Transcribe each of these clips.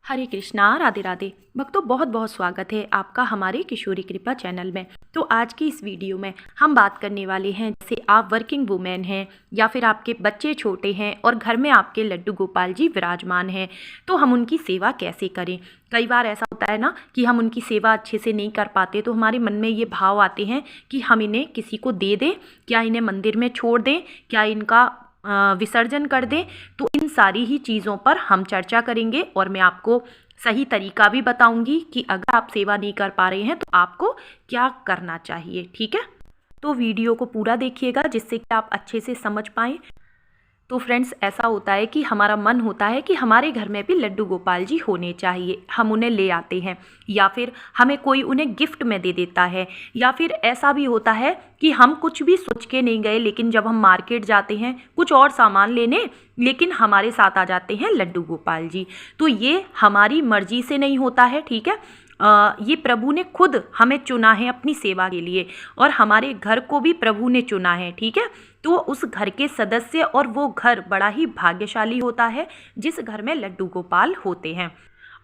हरे कृष्णा, राधे राधे। भक्तों, बहुत बहुत स्वागत है आपका हमारे किशोरी कृपा चैनल में। तो आज की इस वीडियो में हम बात करने वाले हैं, जैसे आप वर्किंग वुमेन हैं या फिर आपके बच्चे छोटे हैं और घर में आपके लड्डू गोपाल जी विराजमान हैं, तो हम उनकी सेवा कैसे करें। कई बार ऐसा होता है ना कि हम उनकी सेवा अच्छे से नहीं कर पाते, तो हमारे मन में ये भाव आते हैं कि हम इन्हें किसी को दे दें, क्या इन्हें मंदिर में छोड़ दें, क्या इनका विसर्जन कर दें। तो इन सारी ही चीज़ों पर हम चर्चा करेंगे और मैं आपको सही तरीका भी बताऊंगी कि अगर आप सेवा नहीं कर पा रहे हैं तो आपको क्या करना चाहिए। ठीक है, तो वीडियो को पूरा देखिएगा जिससे कि आप अच्छे से समझ पाएँ। तो फ्रेंड्स, ऐसा होता है कि हमारा मन होता है कि हमारे घर में भी लड्डू गोपाल जी होने चाहिए, हम उन्हें ले आते हैं या फिर हमें कोई उन्हें गिफ्ट में दे देता है, या फिर ऐसा भी होता है कि हम कुछ भी सोच के नहीं गए, लेकिन जब हम मार्केट जाते हैं कुछ और सामान लेने, लेकिन हमारे साथ आ जाते हैं लड्डू गोपाल जी। तो ये हमारी मर्जी से नहीं होता है, ठीक है। ये प्रभु ने खुद हमें चुना है अपनी सेवा के लिए, और हमारे घर को भी प्रभु ने चुना है, ठीक है। तो उस घर के सदस्य और वो घर बड़ा ही भाग्यशाली होता है जिस घर में लड्डू गोपाल होते हैं।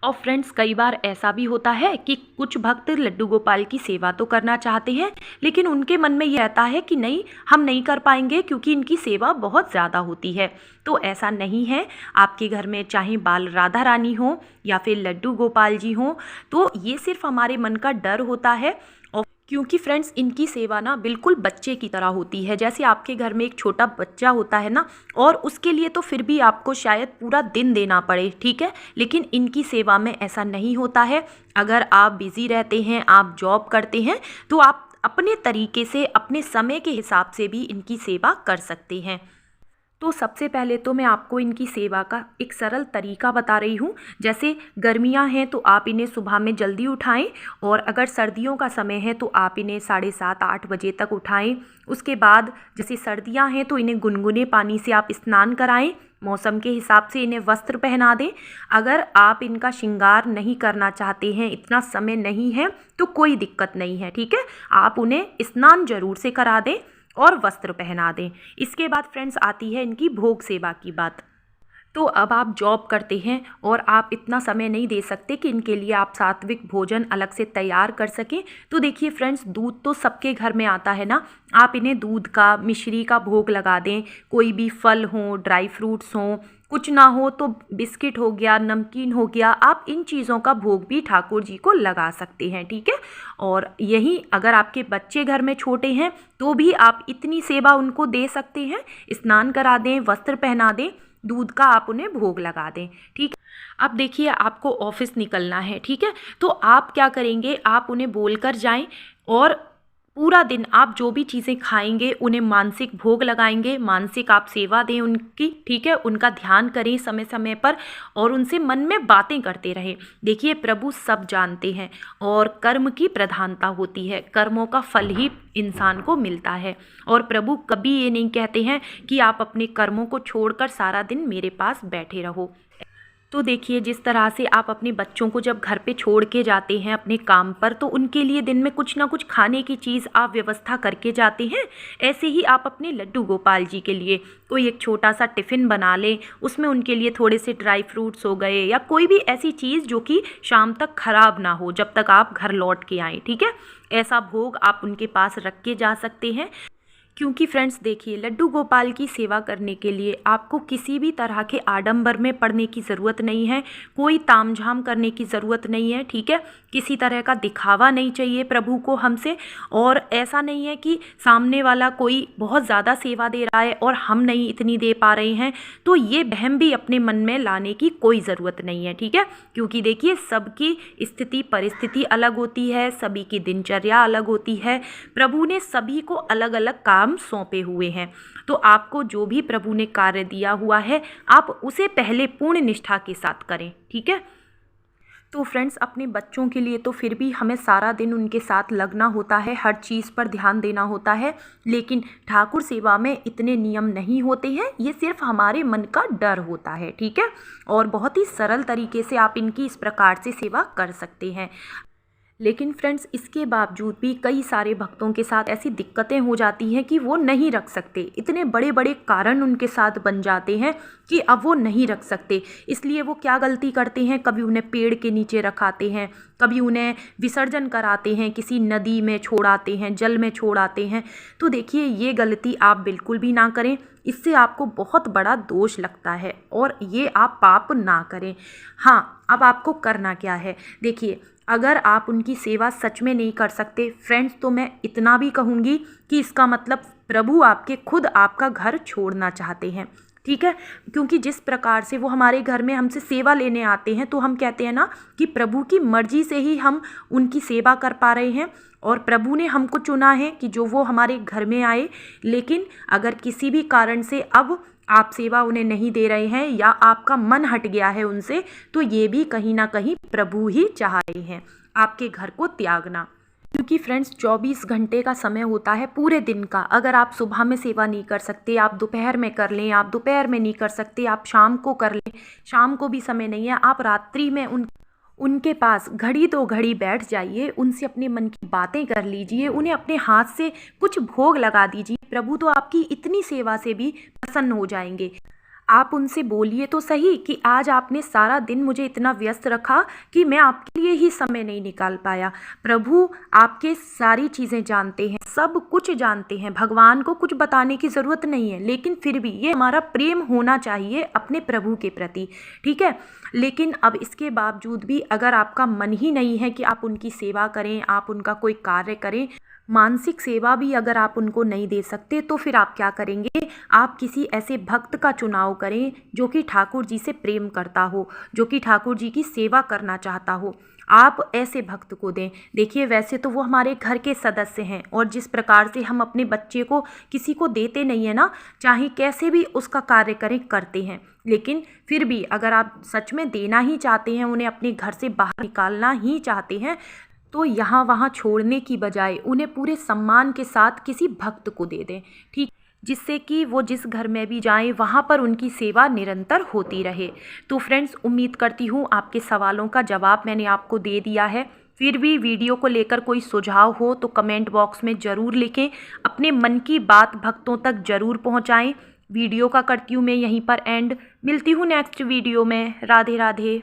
और फ्रेंड्स, कई बार ऐसा भी होता है कि कुछ भक्त लड्डू गोपाल की सेवा तो करना चाहते हैं, लेकिन उनके मन में ये रहता है कि नहीं, हम नहीं कर पाएंगे क्योंकि इनकी सेवा बहुत ज़्यादा होती है। तो ऐसा नहीं है। आपके घर में चाहे बाल राधा रानी हो या फिर लड्डू गोपाल जी हों, तो ये सिर्फ हमारे मन का डर होता है। क्योंकि फ्रेंड्स, इनकी सेवा ना बिल्कुल बच्चे की तरह होती है। जैसे आपके घर में एक छोटा बच्चा होता है ना, और उसके लिए तो फिर भी आपको शायद पूरा दिन देना पड़े, ठीक है, लेकिन इनकी सेवा में ऐसा नहीं होता है। अगर आप बिज़ी रहते हैं, आप जॉब करते हैं, तो आप अपने तरीके से, अपने समय के हिसाब से भी इनकी सेवा कर सकते हैं। तो सबसे पहले तो मैं आपको इनकी सेवा का एक सरल तरीका बता रही हूँ। जैसे गर्मियाँ हैं तो आप इन्हें सुबह में जल्दी उठाएं, और अगर सर्दियों का समय है तो आप इन्हें 7:30-8 बजे तक उठाएं। उसके बाद जैसे सर्दियाँ हैं तो इन्हें गुनगुने पानी से आप स्नान कराएं, मौसम के हिसाब से इन्हें वस्त्र पहना दें। अगर आप इनका श्रृंगार नहीं करना चाहते हैं, इतना समय नहीं है, तो कोई दिक्कत नहीं है, ठीक है। आप उन्हें स्नान जरूर से करा दें और वस्त्र पहना दें। इसके बाद फ्रेंड्स आती है इनकी भोग सेवा की बात। तो अब आप जॉब करते हैं और आप इतना समय नहीं दे सकते कि इनके लिए आप सात्विक भोजन अलग से तैयार कर सकें। तो देखिए फ्रेंड्स, दूध तो सबके घर में आता है ना, आप इन्हें दूध का, मिश्री का भोग लगा दें। कोई भी फल हो, ड्राई फ्रूट्स हों, कुछ ना हो तो बिस्किट हो गया, नमकीन हो गया, आप इन चीज़ों का भोग भी ठाकुर जी को लगा सकते हैं, ठीक है। और यही अगर आपके बच्चे घर में छोटे हैं तो भी आप इतनी सेवा उनको दे सकते हैं। स्नान करा दें, वस्त्र पहना दें, दूध का आप उन्हें भोग लगा दें, ठीक है। अब देखिए, आपको ऑफिस निकलना है, ठीक है, तो आप क्या करेंगे, आप उन्हें बोलकर जाएं और पूरा दिन आप जो भी चीज़ें खाएंगे उन्हें मानसिक भोग लगाएंगे, मानसिक आप सेवा दें उनकी, ठीक है। उनका ध्यान करें समय समय पर और उनसे मन में बातें करते रहें। देखिए, प्रभु सब जानते हैं और कर्म की प्रधानता होती है, कर्मों का फल ही इंसान को मिलता है। और प्रभु कभी ये नहीं कहते हैं कि आप अपने कर्मों को छोड़कर सारा दिन मेरे पास बैठे रहो। तो देखिए, जिस तरह से आप अपने बच्चों को जब घर पे छोड़ के जाते हैं अपने काम पर, तो उनके लिए दिन में कुछ ना कुछ खाने की चीज़ आप व्यवस्था करके जाते हैं। ऐसे ही आप अपने लड्डू गोपाल जी के लिए कोई एक छोटा सा टिफ़िन बना लें, उसमें उनके लिए थोड़े से ड्राई फ्रूट्स हो गए या कोई भी ऐसी चीज़ जो कि शाम तक ख़राब ना हो जब तक आप घर लौट के आएँ, ठीक है। ऐसा भोग आप उनके पास रख के जा सकते हैं। क्योंकि फ्रेंड्स देखिए, लड्डू गोपाल की सेवा करने के लिए आपको किसी भी तरह के आडंबर में पड़ने की ज़रूरत नहीं है, कोई तामझाम करने की ज़रूरत नहीं है, ठीक है। किसी तरह का दिखावा नहीं चाहिए प्रभु को हमसे, और ऐसा नहीं है कि सामने वाला कोई बहुत ज़्यादा सेवा दे रहा है और हम नहीं इतनी दे पा रहे हैं, तो ये वहम भी अपने मन में लाने की कोई ज़रूरत नहीं है, ठीक है। क्योंकि देखिए, सबकी स्थिति परिस्थिति अलग होती है, सभी की दिनचर्या अलग होती है, प्रभु ने सभी को अलग अलग काम सौंपे हुए हैं। तो आपको जो भी प्रभु ने कार्य दिया हुआ है, आप उसे पहले पूर्ण निष्ठा के साथ करें, ठीक है। तो फ्रेंड्स, अपने बच्चों के लिए तो फिर भी हमें सारा दिन उनके साथ लगना होता है, हर चीज़ पर ध्यान देना होता है, लेकिन ठाकुर सेवा में इतने नियम नहीं होते हैं, ये सिर्फ हमारे मन का डर होता है, ठीक है। और बहुत ही सरल तरीके से आप इनकी इस प्रकार से सेवा कर सकते हैं। लेकिन फ्रेंड्स इसके बावजूद भी कई सारे भक्तों के साथ ऐसी दिक्कतें हो जाती हैं कि वो नहीं रख सकते। इतने बड़े बड़े कारण उनके साथ बन जाते हैं कि अब वो नहीं रख सकते। इसलिए वो क्या गलती करते हैं, कभी उन्हें पेड़ के नीचे रखाते हैं, कभी उन्हें विसर्जन कराते हैं, किसी नदी में छोड़ाते हैं, जल में छोड़ाते हैं। तो देखिए ये गलती आप बिल्कुल भी ना करें, इससे आपको बहुत बड़ा दोष लगता है और ये आप पाप ना करें। हाँ, अब आपको करना क्या है, देखिए अगर आप उनकी सेवा सच में नहीं कर सकते फ्रेंड्स, तो मैं इतना भी कहूँगी कि इसका मतलब प्रभु आपके खुद आपका घर छोड़ना चाहते हैं, ठीक है। क्योंकि जिस प्रकार से वो हमारे घर में हमसे सेवा लेने आते हैं, तो हम कहते हैं ना कि प्रभु की मर्जी से ही हम उनकी सेवा कर पा रहे हैं और प्रभु ने हमको चुना है कि जो वो हमारे घर में आए। लेकिन अगर किसी भी कारण से अब आप सेवा उन्हें नहीं दे रहे हैं या आपका मन हट गया है उनसे, तो ये भी कहीं ना कहीं प्रभु ही चाह रहे हैं आपके घर को त्यागना। क्योंकि फ्रेंड्स 24 घंटे का समय होता है पूरे दिन का। अगर आप सुबह में सेवा नहीं कर सकते, आप दोपहर में कर लें, आप दोपहर में नहीं कर सकते, आप शाम को कर लें, शाम को भी समय नहीं है, आप रात्रि में उनके पास घड़ी दो घड़ी बैठ जाइए, उनसे अपने मन की बातें कर लीजिए, उन्हें अपने हाथ से कुछ भोग लगा दीजिए। प्रभु तो आपकी इतनी सेवा से भी प्रसन्न हो जाएंगे। आप उनसे बोलिए तो सही कि आज आपने सारा दिन मुझे इतना व्यस्त रखा कि मैं आपके लिए ही समय नहीं निकाल पाया। प्रभु आपके सारी चीज़ें जानते हैं, सब कुछ जानते हैं, भगवान को कुछ बताने की ज़रूरत नहीं है, लेकिन फिर भी ये हमारा प्रेम होना चाहिए अपने प्रभु के प्रति, ठीक है। लेकिन अब इसके बावजूद भी अगर आपका मन ही नहीं है कि आप उनकी सेवा करें, आप उनका कोई कार्य करें, मानसिक सेवा भी अगर आप उनको नहीं दे सकते, तो फिर आप क्या करेंगे, आप किसी ऐसे भक्त का चुनाव करें जो कि ठाकुर जी से प्रेम करता हो, जो कि ठाकुर जी की सेवा करना चाहता हो। आप ऐसे भक्त को दें। देखिए वैसे तो वो हमारे घर के सदस्य हैं और जिस प्रकार से हम अपने बच्चे को किसी को देते नहीं है ना, चाहे कैसे भी उसका कार्य करें करते हैं, लेकिन फिर भी अगर आप सच में देना ही चाहते हैं, उन्हें अपने घर से बाहर निकालना ही चाहते हैं, तो यहाँ वहाँ छोड़ने की बजाय उन्हें पूरे सम्मान के साथ किसी भक्त को दे दें, ठीक, जिससे कि वो जिस घर में भी जाएं वहाँ पर उनकी सेवा निरंतर होती रहे। तो फ्रेंड्स उम्मीद करती हूँ आपके सवालों का जवाब मैंने आपको दे दिया है। फिर भी वीडियो को लेकर कोई सुझाव हो तो कमेंट बॉक्स में ज़रूर लिखें, अपने मन की बात भक्तों तक ज़रूर पहुँचाएँ। वीडियो का करती हूँ मैं यहीं पर एंड, मिलती हूँ नेक्स्ट वीडियो में। राधे राधे।